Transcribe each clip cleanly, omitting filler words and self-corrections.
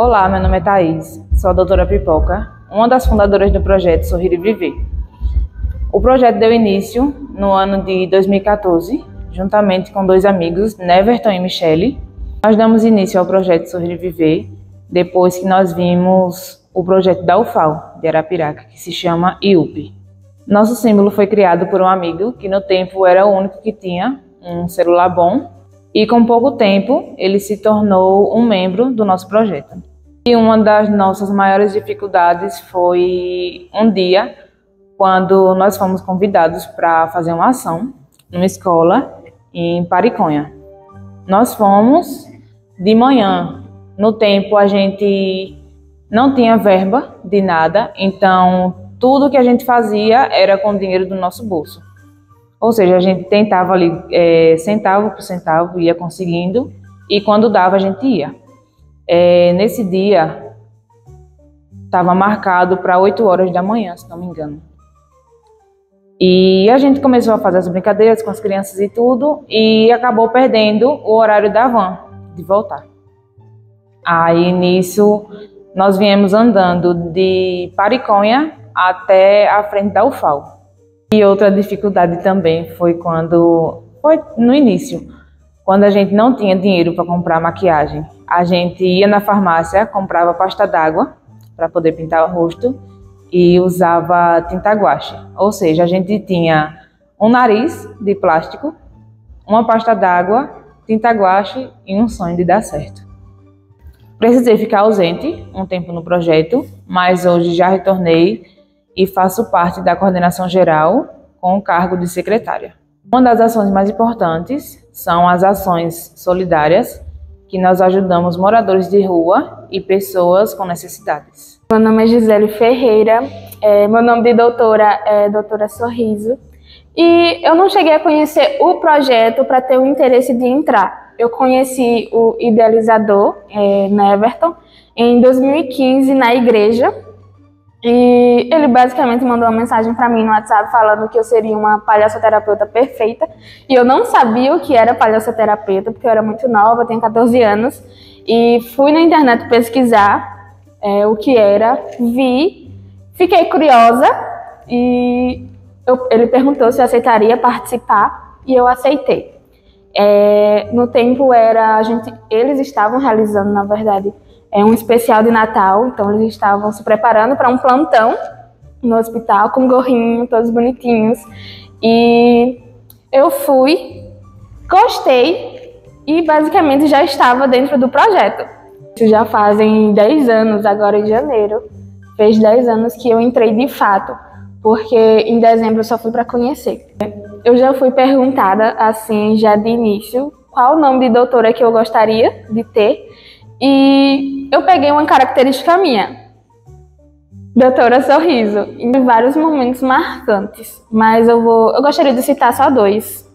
Olá, meu nome é Thaís, sou a doutora Pipoca, uma das fundadoras do projeto Sorrir e Viver. O projeto deu início no ano de 2014, juntamente com dois amigos, Neverton e Michele. Nós damos início ao projeto Sorrir e Viver depois que nós vimos o projeto da UFAL, de Arapiraca, que se chama IUP. Nosso símbolo foi criado por um amigo que no tempo era o único que tinha um celular bom e com pouco tempo ele se tornou um membro do nosso projeto. E uma das nossas maiores dificuldades foi um dia quando nós fomos convidados para fazer uma ação numa escola em Pariconha. Nós fomos de manhã, no tempo a gente não tinha verba de nada, então tudo que a gente fazia era com o dinheiro do nosso bolso. Ou seja, a gente tentava ali, centavo por centavo, ia conseguindo, e quando dava a gente ia. Nesse dia, estava marcado para 8 horas da manhã, se não me engano. E a gente começou a fazer as brincadeiras com as crianças e tudo, e acabou perdendo o horário da van, de voltar. Aí, nisso, nós viemos andando de Pariconha até a frente da UFAL. E outra dificuldade também foi no início, quando a gente não tinha dinheiro para comprar maquiagem. A gente ia na farmácia, comprava pasta d'água para poder pintar o rosto e usava tinta guache. Ou seja, a gente tinha um nariz de plástico, uma pasta d'água, tinta guache e um sonho de dar certo. Precisei ficar ausente um tempo no projeto, mas hoje já retornei e faço parte da coordenação geral com o cargo de secretária. Uma das ações mais importantes são as ações solidárias, que nós ajudamos moradores de rua e pessoas com necessidades. Meu nome é Gisele Ferreira, meu nome de doutora é doutora Sorriso, e eu não cheguei a conhecer o projeto para ter o interesse de entrar. Eu conheci o idealizador, Neverton, em 2015 na igreja, e ele basicamente mandou uma mensagem para mim no WhatsApp falando que eu seria uma palhaçoterapeuta perfeita. E eu não sabia o que era palhaçoterapeuta, porque eu era muito nova, tenho 14 anos. E fui na internet pesquisar o que era, vi, fiquei curiosa e ele perguntou se eu aceitaria participar e eu aceitei. No tempo eles estavam realizando, na verdade, um especial de Natal, então eles estavam se preparando para um plantão no hospital com gorrinho, todos bonitinhos. E eu fui, gostei e basicamente já estava dentro do projeto. Isso já fazem 10 anos, agora em janeiro, fez 10 anos que eu entrei de fato, porque em dezembro eu só fui para conhecer. Eu já fui perguntada, assim, já de início, qual o nome de doutora que eu gostaria de ter. E eu peguei uma característica minha, doutora Sorriso, em vários momentos marcantes, mas eu gostaria de citar só dois,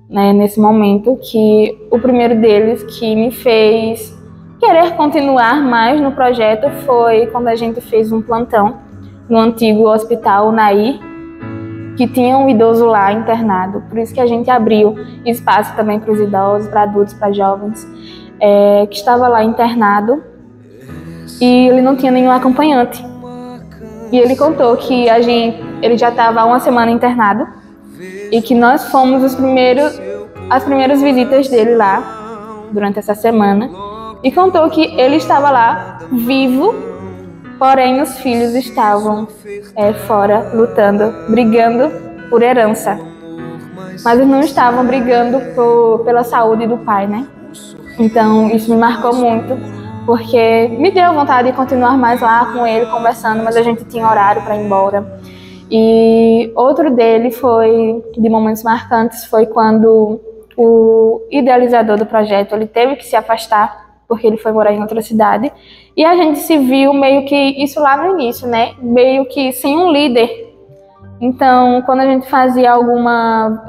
né, nesse momento, que o primeiro deles que me fez querer continuar mais no projeto foi quando a gente fez um plantão no antigo hospital Nair, que tinha um idoso lá internado, por isso que a gente abriu espaço também para os idosos, para adultos, para jovens, que estava lá internado e ele não tinha nenhum acompanhante. E ele contou que ele já estava há uma semana internado e que nós fomos as primeiras visitas dele lá durante essa semana, e contou que ele estava lá vivo, porém os filhos estavam fora lutando, brigando por herança, mas eles não estavam brigando pela saúde do pai, né? Então, isso me marcou muito, porque me deu vontade de continuar mais lá com ele, conversando, mas a gente tinha horário para ir embora. E outro dele de momentos marcantes, foi quando o idealizador do projeto, ele teve que se afastar, porque ele foi morar em outra cidade, e a gente se viu meio que, isso lá no início, né, meio que sem um líder. Então, quando a gente fazia alguma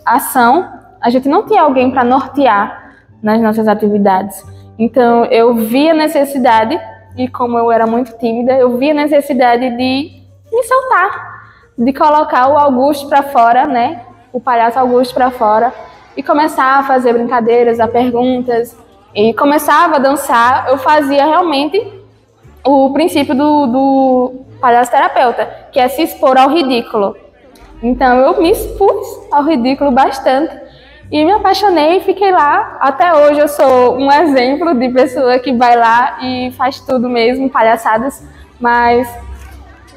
ação, a gente não tinha alguém para nortear nas nossas atividades. Então eu vi a necessidade, e como eu era muito tímida, eu vi a necessidade de me soltar, de colocar o Augusto para fora, né, o palhaço Augusto para fora, e começar a fazer brincadeiras, a perguntas, e começava a dançar, eu fazia realmente o princípio do palhaço terapeuta, que é se expor ao ridículo. Então eu me expus ao ridículo bastante e me apaixonei e fiquei lá. Até hoje eu sou um exemplo de pessoa que vai lá e faz tudo mesmo, palhaçadas, mas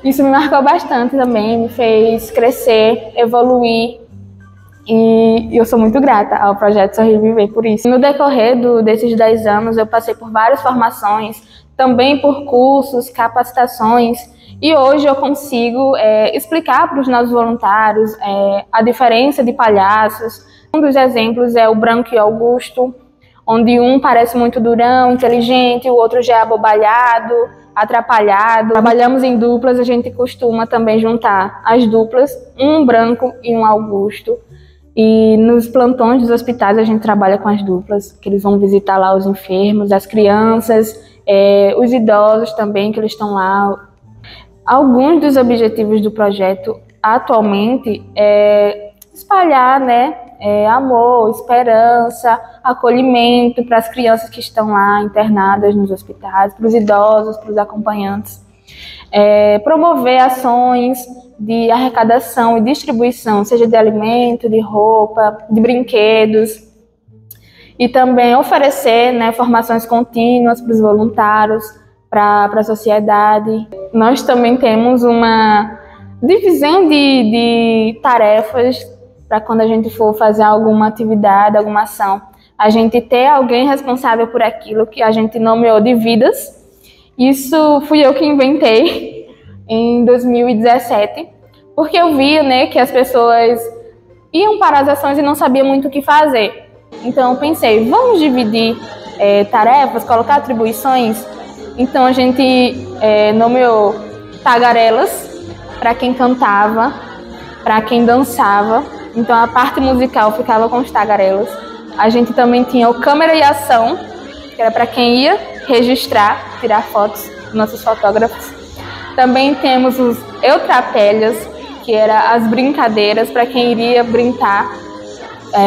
isso me marcou bastante também, me fez crescer, evoluir. E eu sou muito grata ao Projeto Sorrir e Viver por isso. No decorrer desses 10 anos, eu passei por várias formações, também por cursos, capacitações, e hoje eu consigo explicar para os nossos voluntários a diferença de palhaços. Um dos exemplos é o Branco e Augusto, onde um parece muito durão, inteligente, o outro já é abobalhado, atrapalhado. Trabalhamos em duplas, a gente costuma também juntar as duplas, um Branco e um Augusto. E nos plantões dos hospitais a gente trabalha com as duplas, que eles vão visitar lá os enfermos, as crianças, os idosos também, que eles estão lá. Alguns dos objetivos do projeto atualmente é espalhar, né, amor, esperança, acolhimento para as crianças que estão lá internadas nos hospitais, para os idosos, para os acompanhantes. Promover ações de arrecadação e distribuição, seja de alimento, de roupa, de brinquedos, e também oferecer, né, formações contínuas para os voluntários, para a sociedade. Nós também temos uma divisão de tarefas para quando a gente for fazer alguma atividade, alguma ação, a gente ter alguém responsável por aquilo que a gente nomeou de vidas. Isso fui eu que inventei em 2017, porque eu via, né, que as pessoas iam para as ações e não sabiam muito o que fazer. Então eu pensei, vamos dividir tarefas, colocar atribuições. Então a gente nomeou tagarelas para quem cantava, para quem dançava. Então a parte musical ficava com os tagarelas. A gente também tinha o câmera e ação, que era para quem ia registrar, tirar fotos, nossos fotógrafos. Também temos os eutrapélias, que eram as brincadeiras para quem iria brincar,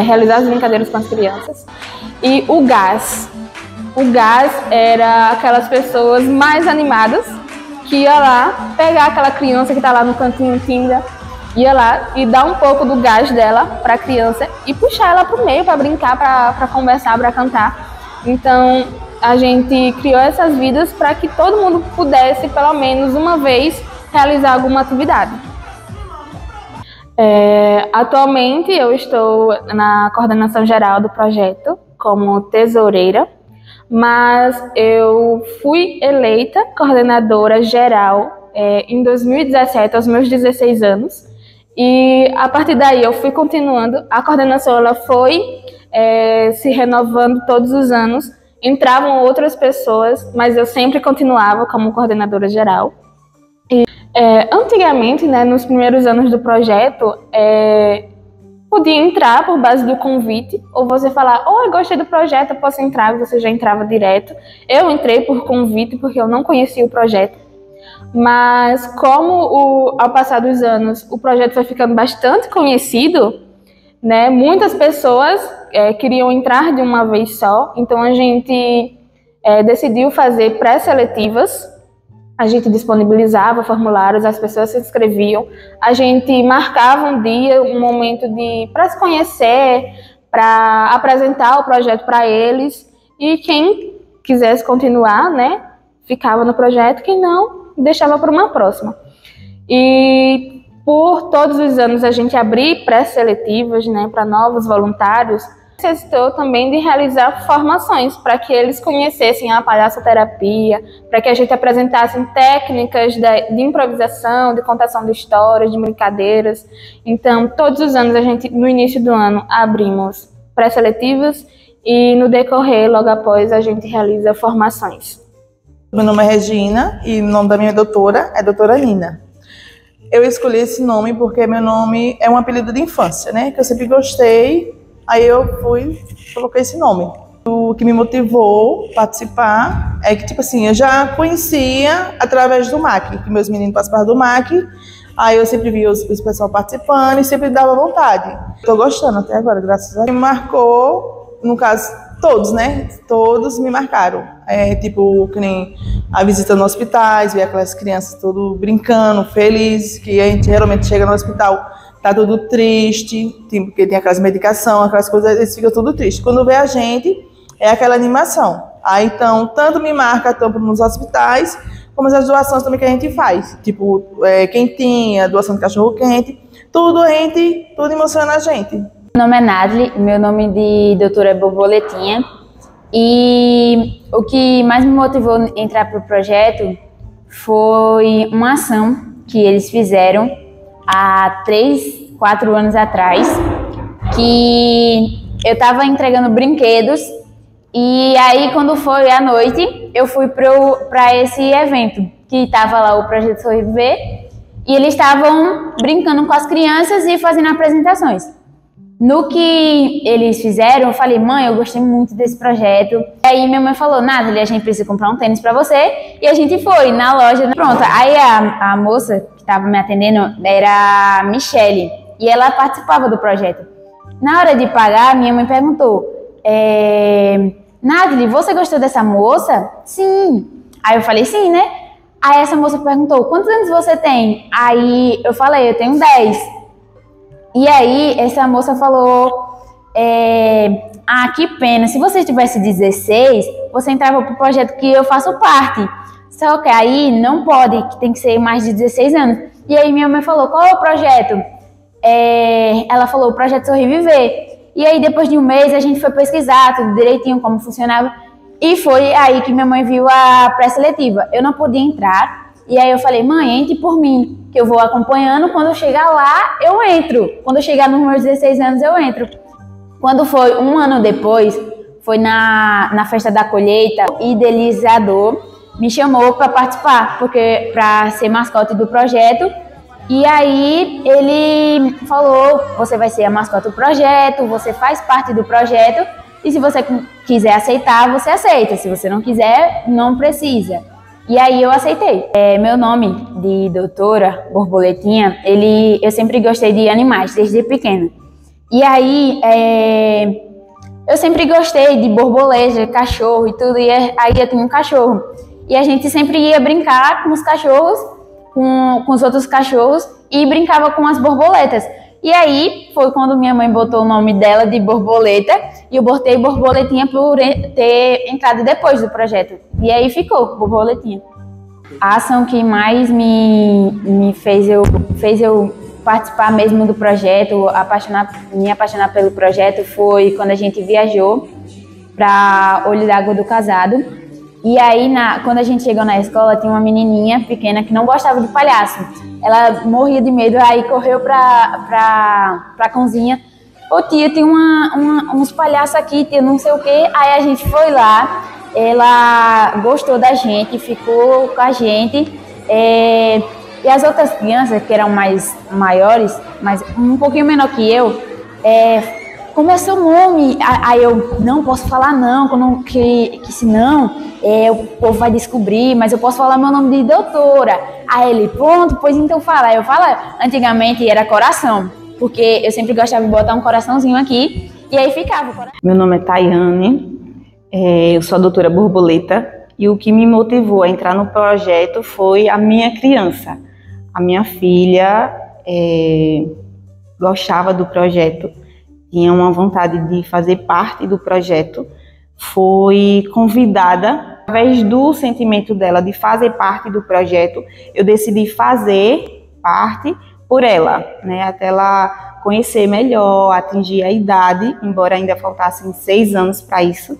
realizar as brincadeiras com as crianças. E o gás. O gás era aquelas pessoas mais animadas que ia lá pegar aquela criança que está lá no cantinho tímida, ia lá e dar um pouco do gás dela para a criança e puxar ela para o meio para brincar, para conversar, para cantar. Então a gente criou essas vidas para que todo mundo pudesse, pelo menos uma vez, realizar alguma atividade. Atualmente eu estou na coordenação geral do projeto como tesoureira, mas eu fui eleita coordenadora geral em 2017, aos meus 16 anos, e a partir daí eu fui continuando. A coordenação ela foi se renovando todos os anos, entravam outras pessoas, mas eu sempre continuava como coordenadora geral. Antigamente, né, nos primeiros anos do projeto, podia entrar por base do convite, ou você falar, eu gostei do projeto, eu posso entrar, e você já entrava direto. Eu entrei por convite porque eu não conhecia o projeto, mas como ao passar dos anos o projeto foi ficando bastante conhecido, né, muitas pessoas queriam entrar de uma vez só, então a gente decidiu fazer pré-seletivas. A gente disponibilizava formulários, as pessoas se inscreviam, a gente marcava um dia, um momento para se conhecer, para apresentar o projeto para eles, e quem quisesse continuar, né, ficava no projeto, quem não, deixava para uma próxima. E por todos os anos a gente abrir pré-seletivas, né, para novos voluntários. Necessitou também de realizar formações para que eles conhecessem a palhaçoterapia, para que a gente apresentasse técnicas de improvisação, de contação de histórias, de brincadeiras. Então, todos os anos, a gente, no início do ano, abrimos pré-seletivas e no decorrer, logo após, a gente realiza formações. Meu nome é Regina e o nome da minha doutora é doutora Nina. Eu escolhi esse nome porque meu nome é um apelido de infância, né? Que eu sempre gostei. Aí eu coloquei esse nome. O que me motivou a participar é que, tipo assim, eu já conhecia através do MAC, que meus meninos participavam do MAC, aí eu sempre via os pessoal participando e sempre dava vontade. Estou gostando até agora, graças a Deus. Me marcou no caso, todos, né? Todos me marcaram. Tipo, que nem a visita no hospitais, ver aquelas crianças tudo brincando, felizes, que a gente geralmente chega no hospital, tá tudo triste, tipo, porque tem aquelas medicações, aquelas coisas, eles ficam tudo tristes. Quando vê a gente, é aquela animação. Aí, então, tanto me marca, tanto nos hospitais, como as doações também que a gente faz. Tipo, quentinha, doação de cachorro-quente, tudo emociona a gente. Meu nome é Nadly, meu nome de doutora é Borboletinha. E o que mais me motivou a entrar para o projeto foi uma ação que eles fizeram há 3, 4 anos atrás, que eu estava entregando brinquedos e aí quando foi à noite eu fui para esse evento que estava lá o Projeto Sobreviver e eles estavam brincando com as crianças e fazendo apresentações. No que eles fizeram, eu falei, mãe, eu gostei muito desse projeto. E aí minha mãe falou, Nathalie, a gente precisa comprar um tênis pra você. E a gente foi na loja. Pronto, aí a moça que estava me atendendo era a Michele. E ela participava do projeto. Na hora de pagar, minha mãe perguntou, Nathalie, você gostou dessa moça? Sim. Aí eu falei, sim, né? Aí essa moça perguntou, quantos anos você tem? Aí eu falei, eu tenho 10. E aí, essa moça falou, que pena, se você tivesse 16, você entrava pro projeto que eu faço parte. Só que aí não pode, que tem que ser mais de 16 anos. E aí minha mãe falou, qual é o projeto? Ela falou, o Projeto Sobreviver. E aí depois de um mês a gente foi pesquisar tudo direitinho, como funcionava. E foi aí que minha mãe viu a pré-seletiva. Eu não podia entrar. E aí eu falei, mãe, entre por mim, que eu vou acompanhando, quando eu chegar lá, eu entro. Quando eu chegar nos meus 16 anos, eu entro. Quando foi um ano depois, foi na festa da colheita, o idealizador me chamou para participar, porque para ser mascote do projeto. E aí ele falou, você vai ser a mascote do projeto, você faz parte do projeto, e se você quiser aceitar, você aceita. Se você não quiser, não precisa. E aí eu aceitei. Meu nome de doutora Borboletinha, eu sempre gostei de animais, desde pequena. E aí eu sempre gostei de borboleta, de cachorro e tudo, e aí eu tinha um cachorro. E a gente sempre ia brincar com os cachorros, com os outros cachorros, e brincava com as borboletas. E aí foi quando minha mãe botou o nome dela de Borboleta, e eu botei Borboletinha por ter entrado depois do projeto. E aí ficou, Borboletinha. A ação que mais me fez eu participar mesmo do projeto, me apaixonar pelo projeto, foi quando a gente viajou para Olho d'Água do Casado. E aí, quando a gente chegou na escola, tinha uma menininha pequena que não gostava de palhaço. Ela morria de medo, aí correu pra cozinha. Ô tia, tem uns palhaços aqui, tia, não sei o quê. Aí a gente foi lá, ela gostou da gente, ficou com a gente. E as outras crianças, que eram mais maiores, mas um pouquinho menor que eu, como é seu nome? Aí eu, não posso falar não, que senão o povo vai descobrir, mas eu posso falar meu nome de doutora. Aí ele, pronto, pois então fala. Aí eu falo, antigamente era coração, porque eu sempre gostava de botar um coraçãozinho aqui, e aí ficava o coração. Meu nome é Tayane, eu sou a doutora Borboleta, e o que me motivou a entrar no projeto foi a minha criança. A minha filha gostava do projeto, tinha uma vontade de fazer parte do projeto, foi convidada, através do sentimento dela de fazer parte do projeto, eu decidi fazer parte por ela, né, até ela conhecer melhor, atingir a idade, embora ainda faltassem 6 anos para isso,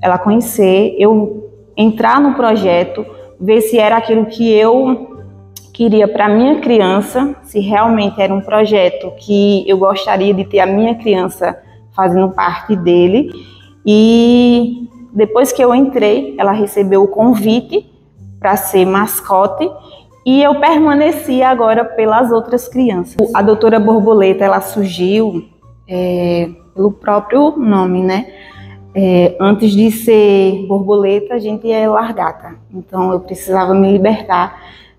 ela conhecer, eu entrar no projeto, ver se era aquilo que eu queria para minha criança, se realmente era um projeto que eu gostaria de ter a minha criança fazendo parte dele. E depois que eu entrei, ela recebeu o convite para ser mascote e eu permaneci agora pelas outras crianças. A doutora Borboleta, ela surgiu pelo próprio nome, né? Antes de ser borboleta, a gente é largata. Então eu precisava me libertar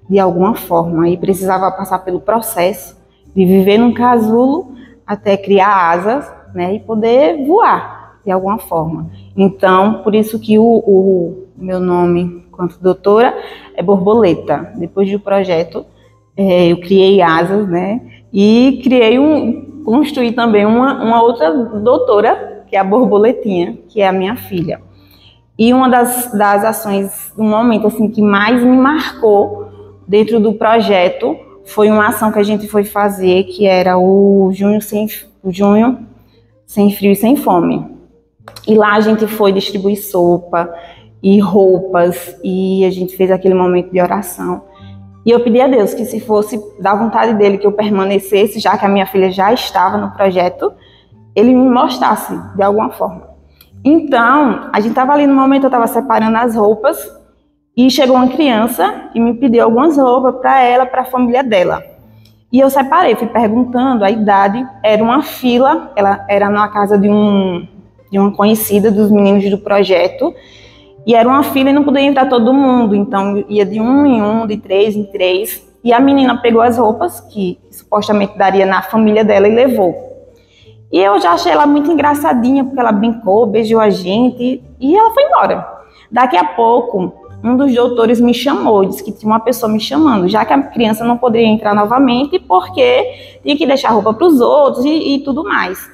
de alguma forma e precisava passar pelo processo de viver num casulo até criar asas, né, e poder voar. de alguma forma. Então, por isso que o meu nome, quanto doutora, é Borboleta. Depois do projeto, eu criei asas, né? E construí também uma outra doutora, que é a Borboletinha, que é a minha filha. E uma das ações, um momento assim, que mais me marcou dentro do projeto foi uma ação que a gente foi fazer, que era o Junho Sem Frio e Sem Fome. E lá a gente foi distribuir sopa e roupas, e a gente fez aquele momento de oração. E eu pedi a Deus que, se fosse da vontade dele que eu permanecesse, já que a minha filha já estava no projeto, ele me mostrasse de alguma forma. Então, a gente estava ali no momento, eu estava separando as roupas, e chegou uma criança e me pediu algumas roupas para ela, para a família dela. E eu separei, fui perguntando a idade, era uma fila, ela era na casa de uma conhecida dos meninos do projeto, e era uma fila e não podia entrar todo mundo, então ia de um em um, de três em três, e a menina pegou as roupas, que supostamente daria na família dela, e levou. E eu já achei ela muito engraçadinha, porque ela brincou, beijou a gente, e ela foi embora. Daqui a pouco, um dos doutores me chamou, disse que tinha uma pessoa me chamando, já que a criança não poderia entrar novamente, porque tinha que deixar roupa para os outros e tudo mais.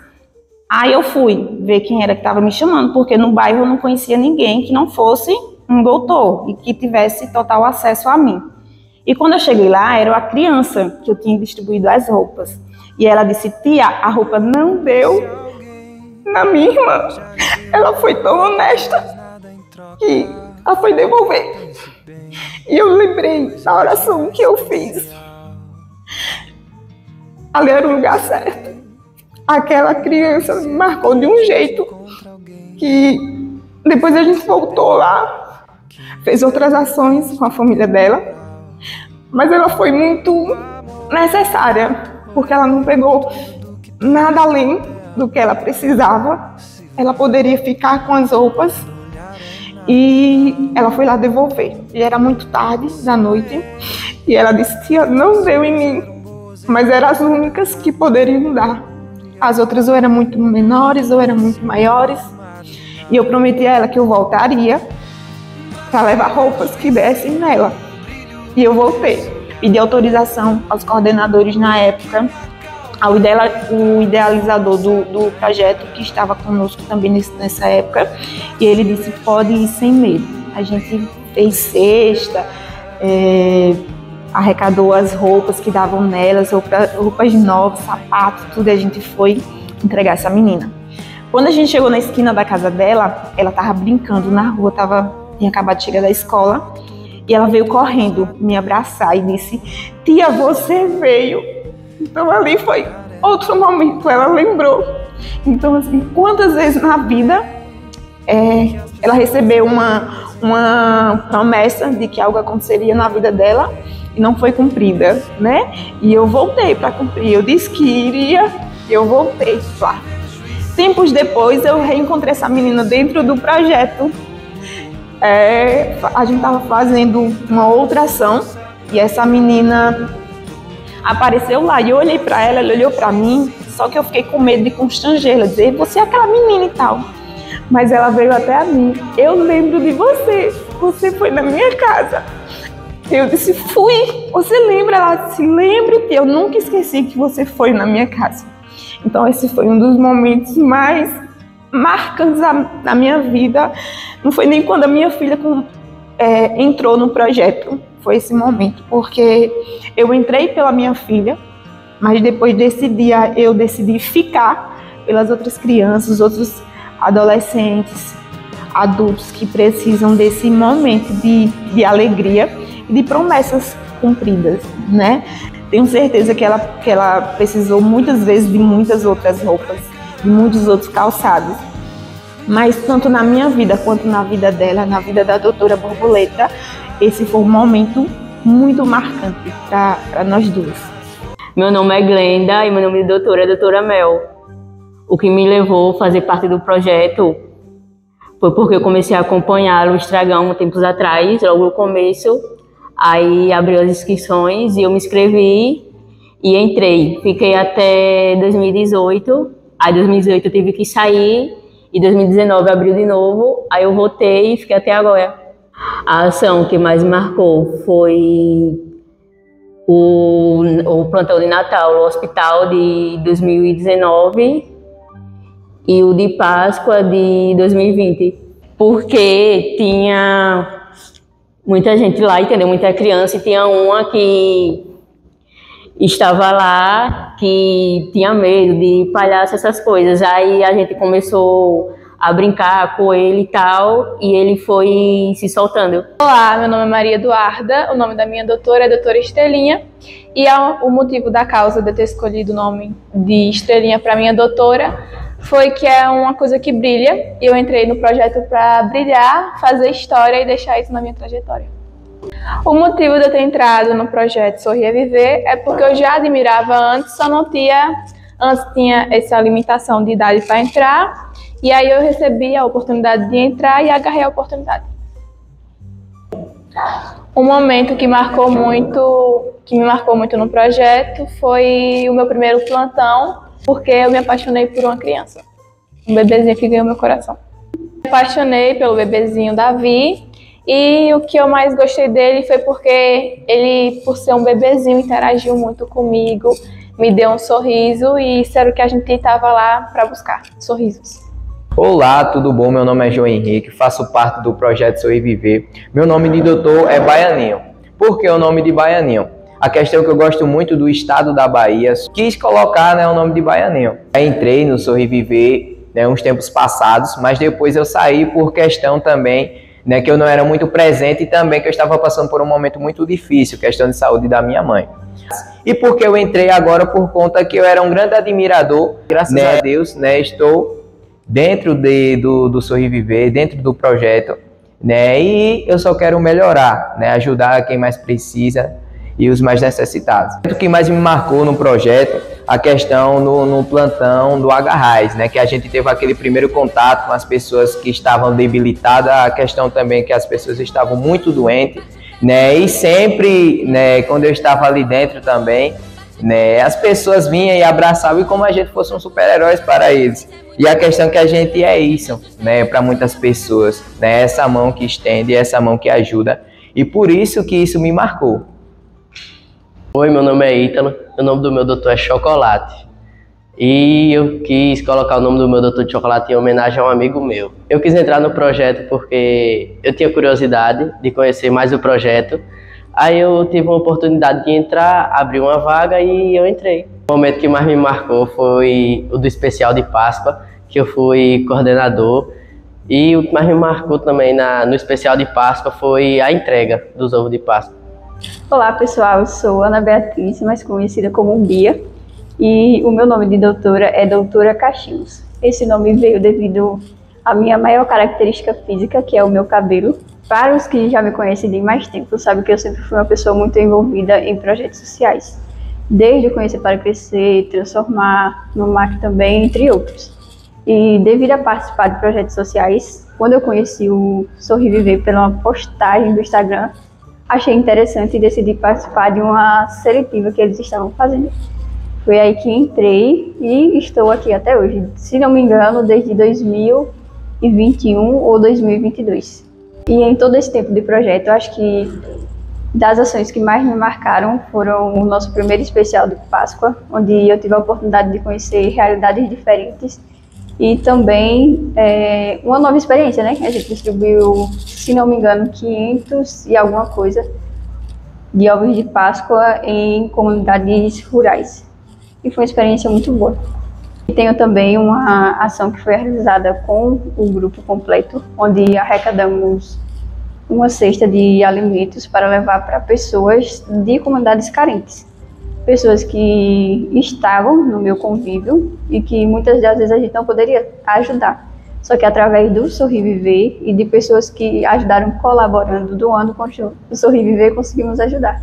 Aí eu fui ver quem era que estava me chamando, porque no bairro eu não conhecia ninguém que não fosse um doutor e que tivesse total acesso a mim. E quando eu cheguei lá, era a criança que eu tinha distribuído as roupas. E ela disse: tia, a roupa não deu na minha irmã. Ela foi tão honesta que ela foi devolver. E eu lembrei da oração que eu fiz. Ali era o lugar certo. Aquela criança me marcou de um jeito que depois a gente voltou lá, fez outras ações com a família dela, mas ela foi muito necessária, porque ela não pegou nada além do que ela precisava. Ela poderia ficar com as roupas e ela foi lá devolver. E era muito tarde da noite e ela disse: tia, não deu em mim, mas eram as únicas que poderiam dar. As outras ou eram muito menores ou eram muito maiores. E eu prometi a ela que eu voltaria para levar roupas que dessem nela. E eu voltei. Pedi autorização aos coordenadores na época, ao idealizador do projeto, que estava conosco também nessa época. E ele disse: pode ir sem medo. A gente fez cesta, arrecadou as roupas que davam nelas, roupas novas, sapatos, tudo, e a gente foi entregar essa menina. Quando a gente chegou na esquina da casa dela, ela estava brincando na rua, tinha acabado de chegar da escola, e ela veio correndo me abraçar e disse: tia, você veio. Então ali foi outro momento, ela lembrou. Então, assim, quantas vezes na vida ela recebeu uma promessa de que algo aconteceria na vida dela e não foi cumprida, né? E eu voltei para cumprir. Eu disse que iria, eu voltei lá. Tempos depois, eu reencontrei essa menina dentro do projeto. A gente estava fazendo uma outra ação e essa menina apareceu lá. E eu olhei para ela, ela olhou para mim, só que eu fiquei com medo de constrangê-la, dizer: você é aquela menina e tal. Mas ela veio até a mim: eu lembro de você, você foi na minha casa. Eu disse: fui. Você lembra? Ela disse: lembro, eu nunca esqueci que você foi na minha casa. Então esse foi um dos momentos mais marcantes da minha vida. Não foi nem quando a minha filha entrou no projeto, foi esse momento, porque eu entrei pela minha filha, mas depois desse dia eu decidi ficar pelas outras crianças, outros adolescentes, adultos que precisam desse momento de alegria e de promessas cumpridas, né? Tenho certeza que ela precisou muitas vezes de muitas outras roupas, de muitos outros calçados. Mas tanto na minha vida quanto na vida dela, na vida da doutora Borboleta, esse foi um momento muito marcante para nós duas. Meu nome é Glenda e meu nome de doutora é doutora Mel. O que me levou a fazer parte do projeto foi porque eu comecei a acompanhar o Estragão tempos atrás, logo no começo. Aí abriu as inscrições e eu me inscrevi e entrei. Fiquei até 2018. Aí em 2018 eu tive que sair Em 2019 abriu de novo, aí eu voltei e fiquei até agora. A ação que mais me marcou foi o plantão de Natal no hospital de 2019 e o de Páscoa de 2020, porque tinha muita gente lá, entendeu? Muita criança, e tinha uma que estava lá que tinha medo de palhaço, essas coisas. Aí a gente começou a brincar com ele e tal, e ele foi se soltando. Olá, meu nome é Maria Eduarda, o nome da minha doutora é doutora Estrelinha, e o motivo da causa de eu ter escolhido o nome de Estrelinha para minha doutora foi que é uma coisa que brilha, e eu entrei no projeto para brilhar, fazer história e deixar isso na minha trajetória. O motivo de eu ter entrado no projeto Sorrir é Viver é porque eu já admirava antes, antes tinha essa limitação de idade para entrar, e aí eu recebi a oportunidade de entrar e agarrei a oportunidade. Um momento que me marcou muito no projeto foi o meu primeiro plantão, porque eu me apaixonei por uma criança, um bebezinho que ganhou meu coração. Me apaixonei pelo bebezinho Davi, e o que eu mais gostei dele foi porque ele, por ser um bebezinho, interagiu muito comigo, me deu um sorriso, e isso era o que a gente estava lá para buscar, sorrisos. Olá, tudo bom? Meu nome é João Henrique, faço parte do projeto Sorrir Viver. Meu nome de doutor é Baianinho. Por que o nome de Baianinho? A questão é que eu gosto muito do estado da Bahia, quis colocar, né, o nome de Baianinho. Eu entrei no Sorrir Viver, né, uns tempos passados, mas depois eu saí por questão também, né, que eu não era muito presente, e também que eu estava passando por um momento muito difícil, questão de saúde da minha mãe. E porque eu entrei agora por conta que eu era um grande admirador, graças a Deus, né, estou dentro do Sorrir Viver, dentro do projeto, né, e eu só quero melhorar, né, ajudar quem mais precisa e os mais necessitados. O que mais me marcou no projeto, a questão no plantão do Agarrais, né, que a gente teve aquele primeiro contato com as pessoas que estavam debilitadas, a questão também que as pessoas estavam muito doentes, né, e sempre, né, quando eu estava ali dentro também, né, as pessoas vinham e abraçavam, e como a gente fosse um super-heróis para eles. E a questão que a gente é isso, né, para muitas pessoas, né, essa mão que estende, essa mão que ajuda, e por isso que isso me marcou. Oi, meu nome é Ítalo, o nome do meu doutor é Chocolate. E eu quis colocar o nome do meu doutor de chocolate em homenagem a um amigo meu. Eu quis entrar no projeto porque eu tinha curiosidade de conhecer mais o projeto. Aí eu tive uma oportunidade de entrar, abrir uma vaga e eu entrei. O momento que mais me marcou foi o do especial de Páscoa, que eu fui coordenador. E o que mais me marcou também no especial de Páscoa foi a entrega dos ovos de Páscoa. Olá pessoal, eu sou Ana Beatriz, mais conhecida como Bia, e o meu nome de doutora é Doutora Cachinhos. Esse nome veio devido à minha maior característica física, que é o meu cabelo. Para os que já me conhecem de mais tempo, sabem que eu sempre fui uma pessoa muito envolvida em projetos sociais, desde o Conhecer para Crescer, Transformar, no MAC também, entre outros. E devido a participar de projetos sociais, quando eu conheci o Sorrir Viver pela uma postagem do Instagram, achei interessante e decidi participar de uma seletiva que eles estavam fazendo. Foi aí que entrei e estou aqui até hoje, se não me engano, desde 2021 ou 2022. E em todo esse tempo de projeto, eu acho que das ações que mais me marcaram foram o nosso primeiro especial de Páscoa, onde eu tive a oportunidade de conhecer realidades diferentes e também uma nova experiência, né? A gente distribuiu, se não me engano, 500 e alguma coisa de ovos de Páscoa em comunidades rurais. E foi uma experiência muito boa. E tenho também uma ação que foi realizada com o grupo completo, onde arrecadamos uma cesta de alimentos para levar para pessoas de comunidades carentes. Pessoas que estavam no meu convívio e que muitas das vezes a gente não poderia ajudar. Só que através do Sorrir Viver e de pessoas que ajudaram colaborando, doando com o Sorrir Viver, conseguimos ajudar.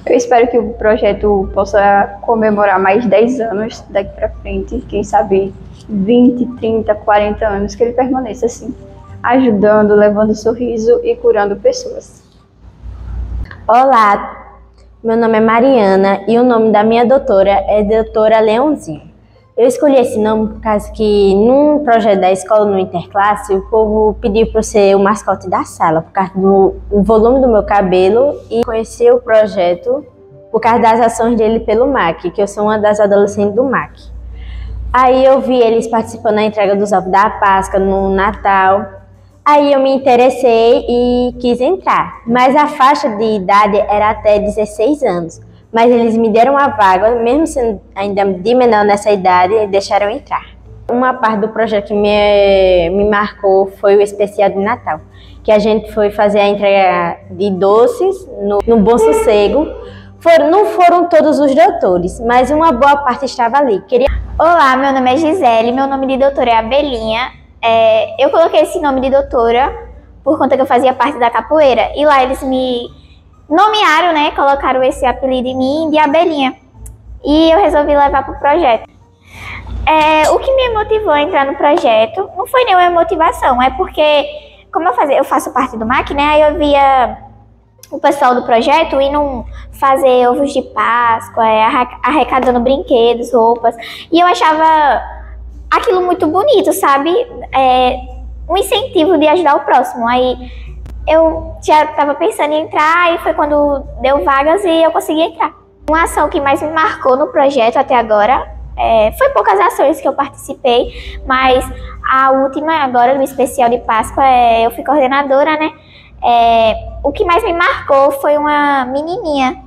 Eu espero que o projeto possa comemorar mais 10 anos daqui para frente, quem sabe 20, 30, 40 anos, que ele permaneça assim, ajudando, levando sorriso e curando pessoas. Olá, meu nome é Mariana e o nome da minha doutora é doutora Leãozinho. Eu escolhi esse nome por causa que num projeto da escola, no Interclasse, o povo pediu para eu ser o mascote da sala, por causa do volume do meu cabelo, e conheci o projeto por causa das ações dele pelo MAC, que eu sou uma das adolescentes do MAC. Aí eu vi eles participando da entrega dos ovos da Páscoa, no Natal. Aí eu me interessei e quis entrar, mas a faixa de idade era até 16 anos. Mas eles me deram a vaga, mesmo sendo ainda de menor nessa idade, e deixaram entrar. Uma parte do projeto que me marcou foi o especial de Natal, que a gente foi fazer a entrega de doces no Bom Sossego. Não foram todos os doutores, mas uma boa parte estava ali. Olá, meu nome é Gisele, meu nome de doutora é Abelhinha. Eu coloquei esse nome de doutora por conta que eu fazia parte da capoeira, e lá eles me nomearam, né, colocaram esse apelido em mim de Abelhinha, e eu resolvi levar para o projeto. O que me motivou a entrar no projeto não foi nenhuma motivação, é porque, como eu faço parte do MAC, né, aí eu via o pessoal do projeto indo fazer ovos de Páscoa, arrecadando brinquedos, roupas, e eu achava aquilo muito bonito, sabe? Um incentivo de ajudar o próximo. Aí eu já estava pensando em entrar, e foi quando deu vagas e eu consegui entrar. Uma ação que mais me marcou no projeto até agora, foi poucas ações que eu participei, mas a última agora, no especial de Páscoa, eu fui coordenadora, né? O que mais me marcou foi uma menininha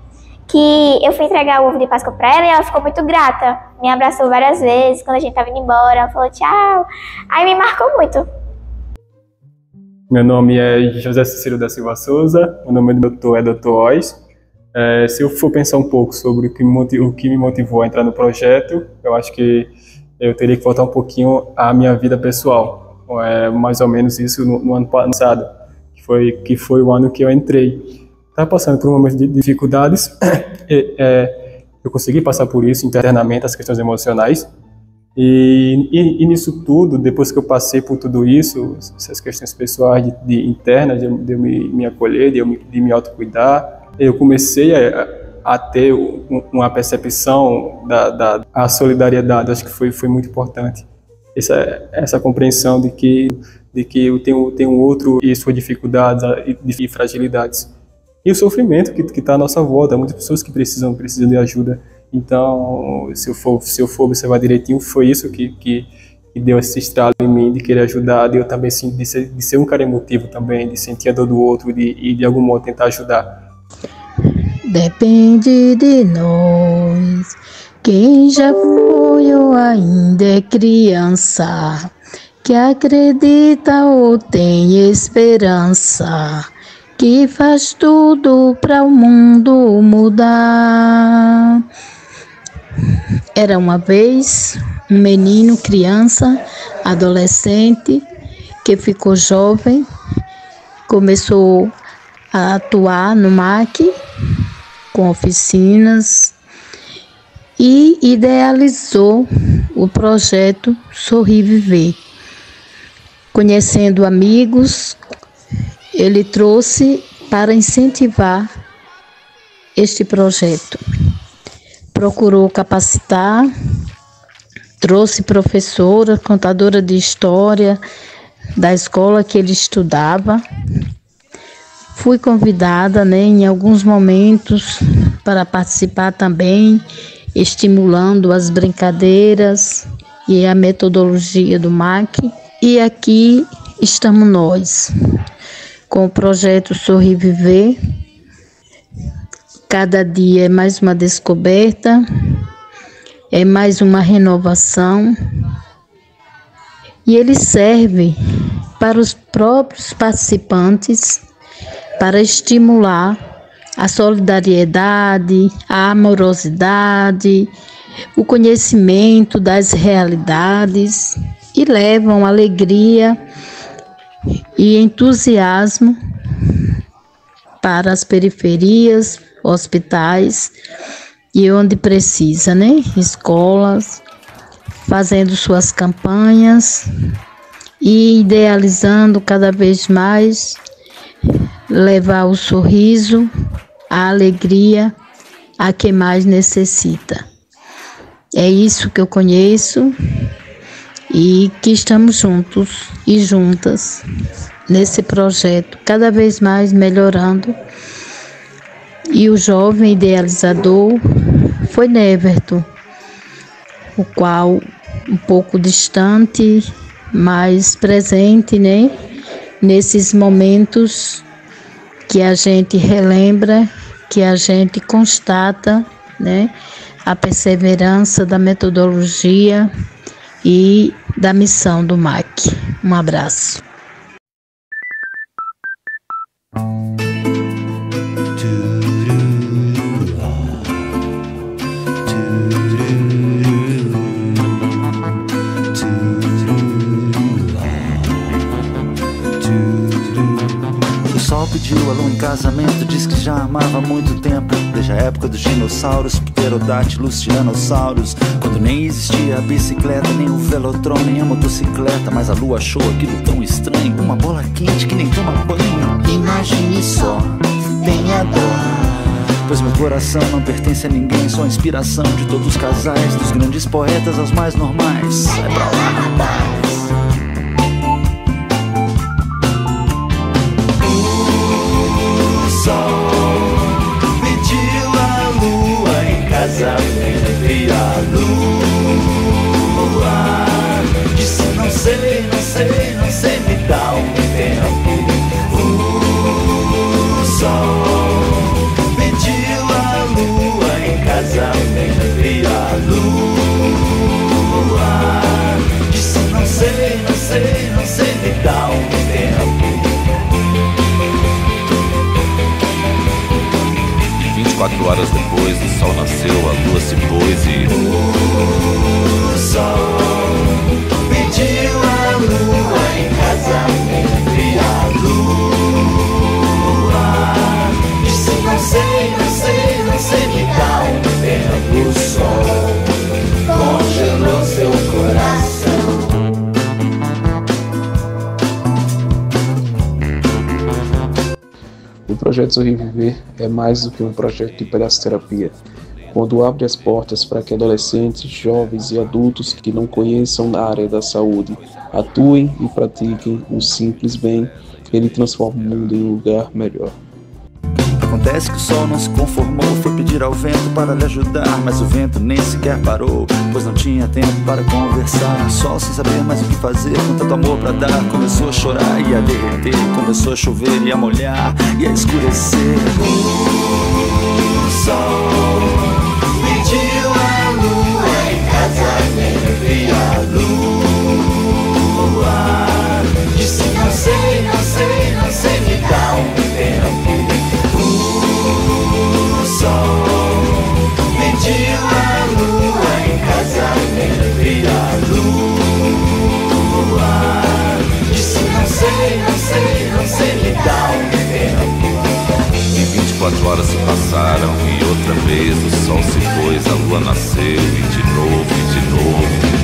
que eu fui entregar o ovo de Páscoa para ela, e ela ficou muito grata. Me abraçou várias vezes quando a gente estava indo embora, ela falou tchau. Aí me marcou muito. Meu nome é José Cicero da Silva Souza, o nome do doutor é Dr. Oz. Se eu for pensar um pouco sobre o que me motivou a entrar no projeto, eu acho que eu teria que voltar um pouquinho à minha vida pessoal. Mais ou menos isso no ano passado, que foi o ano que eu entrei. Estava passando por um momento de dificuldades, eu consegui passar por isso internamente, as questões emocionais, e nisso tudo, depois que eu passei por tudo isso, essas questões pessoais internas, de eu me acolher, de me autocuidar, eu comecei a ter uma percepção da solidariedade. Acho que foi muito importante essa compreensão de que eu tenho outro e suas dificuldades e fragilidades. E o sofrimento que está à nossa volta, muitas pessoas que precisam de ajuda. Então, se eu for observar direitinho, foi isso que deu esse estralo em mim, de querer ajudar, de eu também de ser um cara emotivo também, de sentir a dor do outro e de algum modo tentar ajudar. Depende de nós, quem já foi ou ainda é criança, que acredita ou tem esperança, que faz tudo para o mundo mudar. Era uma vez um menino, criança, adolescente, que ficou jovem, começou a atuar no MAC, com oficinas, e idealizou o projeto Sorrir Viver. Conhecendo amigos, ele trouxe para incentivar este projeto. Procurou capacitar, trouxe professora, contadora de história da escola que ele estudava. Fui convidada, em alguns momentos para participar também, estimulando as brincadeiras e a metodologia do MAC. E aqui estamos nós, com o projeto Sorrir Viver. Cada dia é mais uma descoberta, é mais uma renovação, e ele serve para os próprios participantes, para estimular a solidariedade, a amorosidade, o conhecimento das realidades, e levam alegria e entusiasmo para as periferias, hospitais e onde precisa, escolas, fazendo suas campanhas e idealizando cada vez mais levar o sorriso, a alegria a quem mais necessita. É isso que eu conheço e que estamos juntos e juntas nesse projeto, cada vez mais melhorando. E o jovem idealizador foi Neverton, o qual um pouco distante, mas presente, né? Nesses momentos que a gente relembra, que a gente constata, né? A perseverança da metodologia e da missão do MAC. Um abraço. O sol pediu a lua em casamento, diz que já amava há muito tempo, desde a época dos dinossauros, pterodátilos, tiranossauros, quando nem existia a bicicleta, nem o velotrão, nem a motocicleta, mas a lua achou aquilo tão estranho, uma bola quente que nem toma banho. Imagine só, tenha dó, pois meu coração não pertence a ninguém, sou a inspiração de todos os casais, dos grandes poetas aos mais normais. Sai pra lá, rapaz. O sol pediu a lua em casamento e a lua disse não sei, não sei, não sei, me dá um tempo. O sol pediu a lua em casamento e a lua disse não sei, não sei, não sei, me dá um tempo. 24 horas depois, o sol nasceu, a lua se pôs e... O sol pediu a lua em casamento e a lua disse não sei, não sei, não sei, me dá um tempo. O sol congelou seu coração. O projeto Sorrir Viver é mais do que um projeto de pedaço-terapia, quando abre as portas para que adolescentes, jovens e adultos que não conheçam a área da saúde atuem e pratiquem um simples bem, ele transforma o mundo em um lugar melhor. Acontece que o sol não se conformou, foi pedir ao vento para lhe ajudar, mas o vento nem sequer parou, pois não tinha tempo para conversar. Sol sem saber mais o que fazer, com tanto amor pra dar, começou a chorar e a derreter, começou a chover e a molhar e a escurecer. O sol pediu a lua em casamento e a lua disse não sei, não sei, não sei, me dá um tempo. O sol pediu a lua em casamento e a lua disse não sei, não sei, não sei, me dá um tempo. E 24 horas se passaram e outra vez o sol se pôs, a lua nasceu e de novo, e de novo.